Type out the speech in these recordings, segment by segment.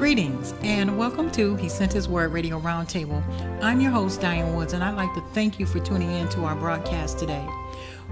Greetings and welcome to He Sent His Word Radio Roundtable. I'm your host, Dianne Woods, and I'd like to thank you for tuning in to our broadcast today.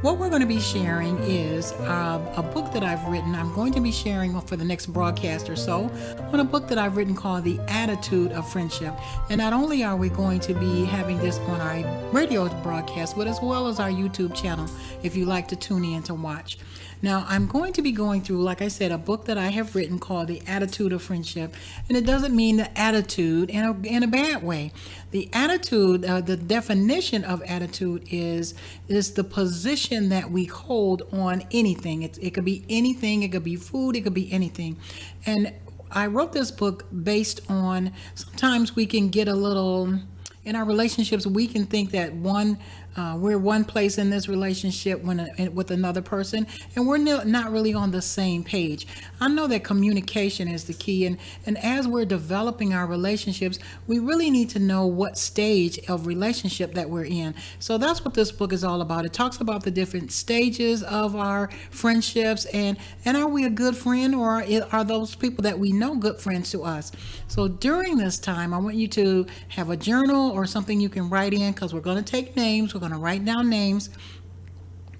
What we're going to be sharing is a book that I've written. I'm going to be sharing for the next broadcast or so on a book that I've written called The Attitude of Friendship. And not only are we going to be having this on our radio broadcast, but as well as our YouTube channel if you like to tune in to watch. Now, I'm going to be going through, like I said, a book that I have written called The Attitude of Friendship. And it doesn't mean the attitude in a bad way. The attitude, the definition of attitude is the position that we hold on anything. It could be anything. It could be food. It could be anything. And I wrote this book based on sometimes we can get a little... In our relationships, we can think that we're one place in this relationship with another person, and we're not really on the same page. I know that communication is the key, and as we're developing our relationships, we really need to know what stage of relationship that we're in. So that's what this book is all about. It talks about the different stages of our friendships, and are we a good friend, or are those people that we know good friends to us? So during this time, I want you to have a journal or something you can write in, because we're going to take names. We're going to write down names,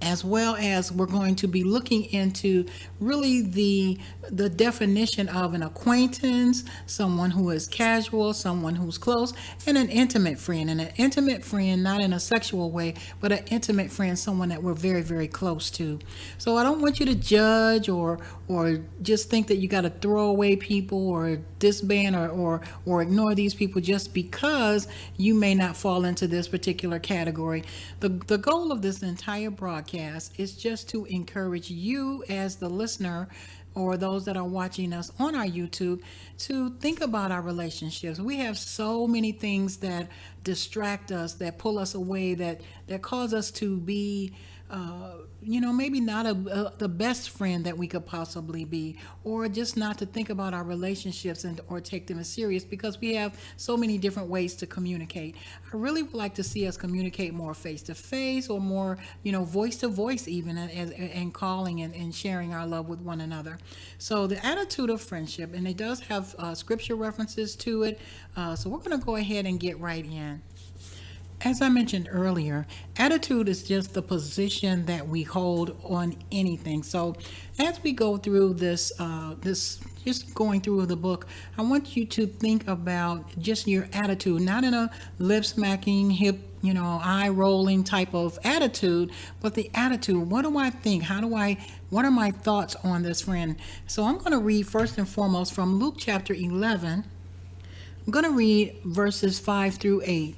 as well as we're going to be looking into really the definition of an acquaintance, someone who is casual, someone who's close, and an intimate friend. And an intimate friend, not in a sexual way, but an intimate friend, someone that we're very, very close to. So I don't want you to judge or just think that you got to throw away people or disband or ignore these people just because you may not fall into this particular category. The goal of this entire broadcast is just to encourage you as the listener or those that are watching us on our YouTube to think about our relationships. We have so many things that distract us, that pull us away, that cause us to be maybe not the best friend that we could possibly be, or just not to think about our relationships or take them as serious, because we have so many different ways to communicate. I really would like to see us communicate more face to face, or more, voice to voice even, and calling and sharing our love with one another. So the attitude of friendship, and it does have scripture references to it. So we're going to go ahead and get right in. As I mentioned earlier, attitude is just the position that we hold on anything. So as we go through this just going through the book, I want you to think about just your attitude, not in a lip smacking, hip, eye rolling type of attitude, but the attitude. What do I think? What are my thoughts on this friend? So I'm going to read first and foremost from Luke chapter 11. I'm going to read verses 5 through 8.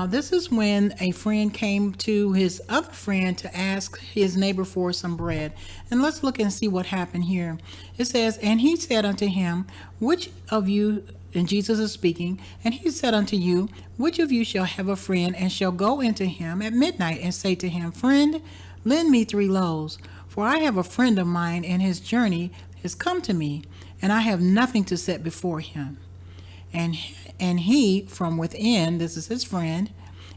This is when a friend came to his other friend to ask his neighbor for some bread. And let's look and see what happened here. It says, "And he said unto him, which of you," and Jesus is speaking, "and he said unto you, which of you shall have a friend, and shall go into him at midnight, and say to him, Friend, lend me 3 loaves, for I have a friend of mine, and his journey is come to me, and I have nothing to set before him. And he from within," this is his friend,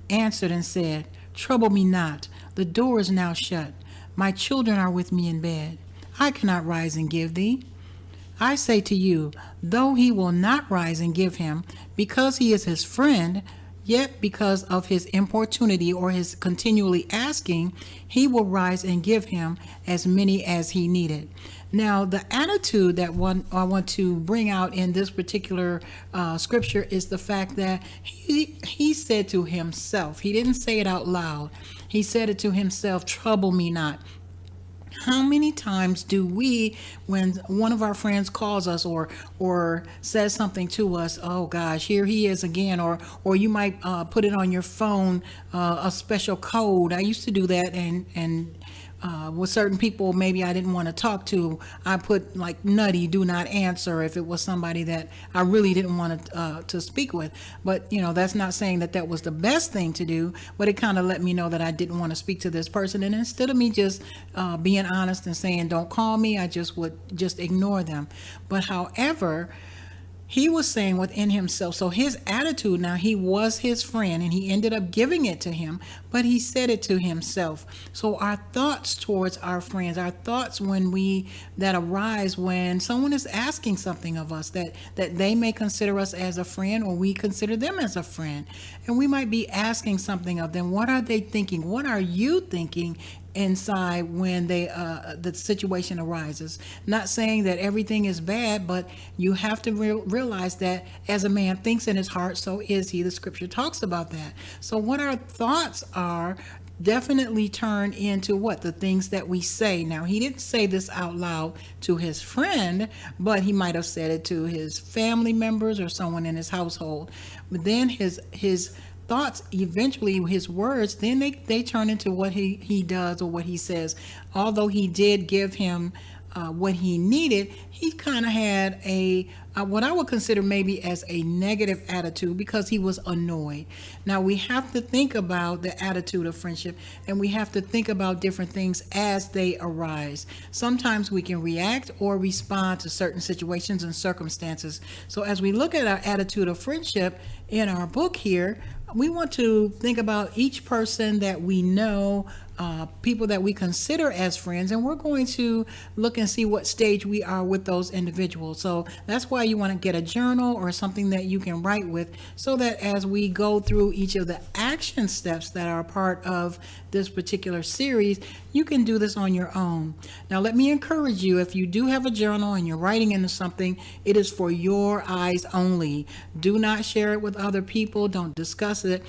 "answered and said, Trouble me not, the door is now shut. My children are with me in bed. I cannot rise and give thee. I say to you, though he will not rise and give him, because he is his friend, yet because of his importunity or his continually asking, he will rise and give him as many as he needed." Now, the attitude that I want to bring out in this particular scripture is the fact that he said to himself, he didn't say it out loud. He said it to himself, "Trouble me not." How many times do we, when one of our friends calls us or says something to us, "Oh gosh, here he is again," or you might put it on your phone, a special code. I used to do that, and with certain people maybe I didn't want to talk to, I put like nutty, do not answer, if it was somebody that I really didn't want to speak with. But that's not saying that was the best thing to do, but it kind of let me know that I didn't want to speak to this person. And instead of me just being honest and saying don't call me, I would just ignore them. But however, he was saying within himself, so his attitude, now he was his friend and he ended up giving it to him, but he said it to himself. So our thoughts towards our friends, our thoughts that arise when someone is asking something of us that they may consider us as a friend, or we consider them as a friend, and we might be asking something of them. What are they thinking? What are you thinking inside when the situation arises? Not saying that everything is bad, but you have to realize that as a man thinks in his heart, so is he. The scripture talks about that. So what our thoughts are definitely turn into what the things that we say. Now, he didn't say this out loud to his friend, but he might have said it to his family members or someone in his household. But then his thoughts, eventually his words, then they turn into what he does or what he says. Although he did give him what he needed, he kind of had what I would consider maybe as a negative attitude because he was annoyed. Now we have to think about the attitude of friendship, and we have to think about different things as they arise. Sometimes we can react or respond to certain situations and circumstances. So as we look at our attitude of friendship in our book here, we want to think about each person that we know, people that we consider as friends, and we're going to look and see what stage we are with those individuals. So that's why you want to get a journal or something that you can write with, so that as we go through each of the action steps that are part of this particular series, you can do this on your own. Now, let me encourage you, if you do have a journal and you're writing into something, it is for your eyes only. Do not share it with other people. Don't discuss it.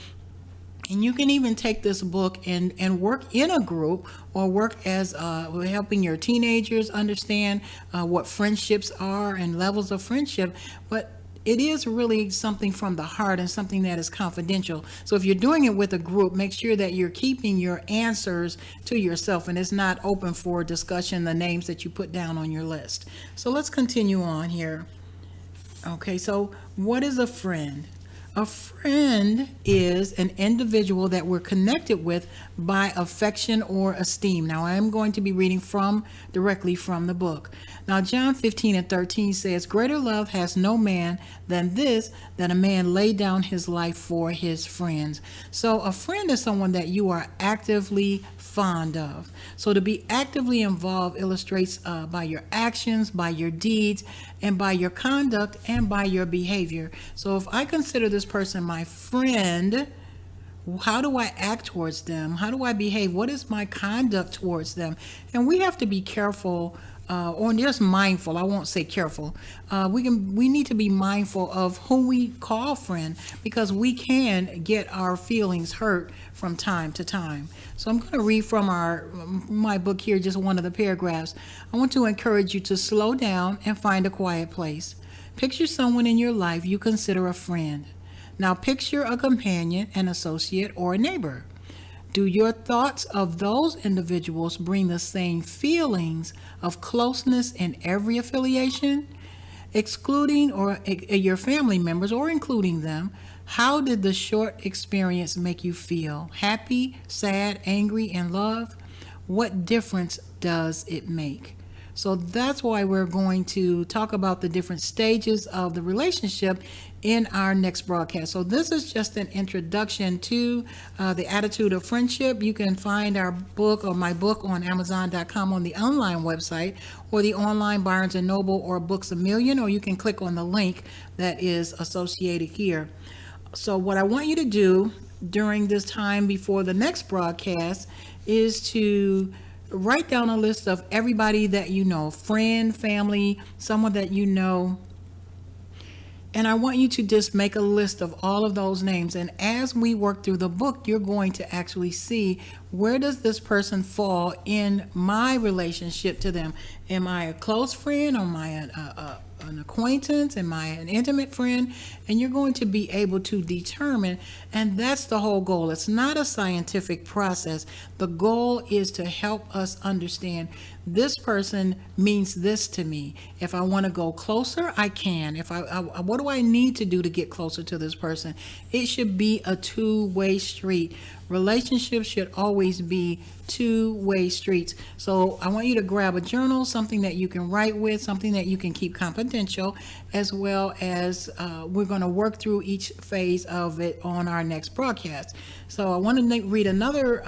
And you can even take this book and work in a group, or work as helping your teenagers understand what friendships are and levels of friendship. But it is really something from the heart and something that is confidential. So if you're doing it with a group, make sure that you're keeping your answers to yourself and it's not open for discussion, the names that you put down on your list. So let's continue on here. Okay, so what is a friend? A friend is an individual that we're connected with by affection or esteem. Now, I am going to be reading directly from the book. Now, John 15:13 says, "Greater love has no man than this, that a man lay down his life for his friends." So a friend is someone that you are actively fond of. So to be actively involved illustrates by your actions, by your deeds, and by your conduct, and by your behavior. So if I consider this person my friend, how do I act towards them? How do I behave? What is my conduct towards them? And we have to be careful, or just mindful. I won't say careful. We need to be mindful of who we call friend, because we can get our feelings hurt from time to time. So I'm going to read from my book here, just one of the paragraphs. I want to encourage you to slow down and find a quiet place. Picture someone in your life you consider a friend. Now picture a companion, an associate, or a neighbor. Do your thoughts of those individuals bring the same feelings of closeness in every affiliation? Excluding or your family members or including them, how did the short experience make you feel? Happy, sad, angry, in love? What difference does it make? So that's why we're going to talk about the different stages of the relationship in our next broadcast. So this is just an introduction to the attitude of friendship. You can find our book or my book on Amazon.com on the online website, or the online Barnes & Noble or Books A Million, or you can click on the link that is associated here. So what I want you to do during this time before the next broadcast is to write down a list of everybody that you know, friend, family, someone that you know. And I want you to just make a list of all of those names. And as we work through the book, you're going to actually see, where does this person fall in my relationship to them? Am I a close friend? Am I an acquaintance? Am I an intimate friend? And you're going to be able to determine, and that's the whole goal. It's not a scientific process. The goal is to help us understand, this person means this to me. If I want to go closer, I can. What do I need to do to get closer to this person? It should be a two-way street. Relationships should always be two-way streets. So I want you to grab a journal, something that you can write with, something that you can keep confidential, as well as we're going to work through each phase of it on our next broadcast. So I want to read another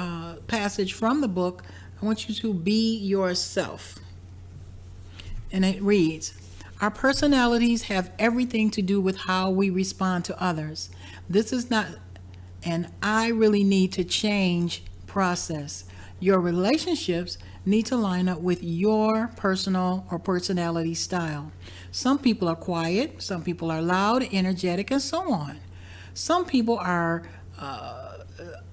passage from the book. I want you to be yourself. And it reads, our personalities have everything to do with how we respond to others. This is not an I really need to change process. Your relationships need to line up with your personal or personality style. Some people are quiet, some people are loud, energetic, and so on. Some people are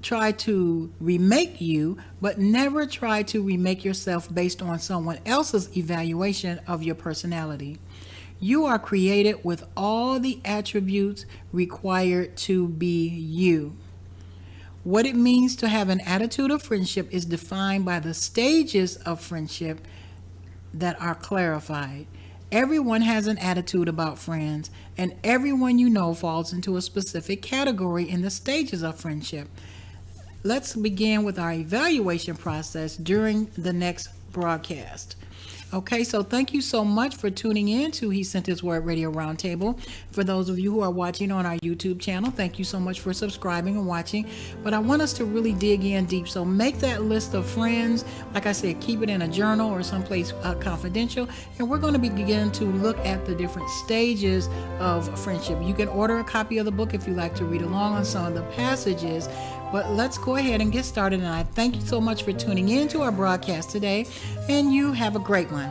try to remake you, but never try to remake yourself based on someone else's evaluation of your personality. You are created with all the attributes required to be you. What it means to have an attitude of friendship is defined by the stages of friendship that are clarified. Everyone has an attitude about friends, and everyone you know falls into a specific category in the stages of friendship. Let's begin with our evaluation process during the next broadcast. Okay, so thank you so much for tuning in to He Sent His Word Radio Roundtable. For those of you who are watching on our YouTube channel, thank you so much for subscribing and watching. But I want us to really dig in deep. So make that list of friends. Like I said, keep it in a journal or someplace confidential. And we're going to begin to look at the different stages of friendship. You can order a copy of the book if you like to read along on some of the passages. But let's go ahead and get started. And I thank you so much for tuning in to our broadcast today. And you have a great one.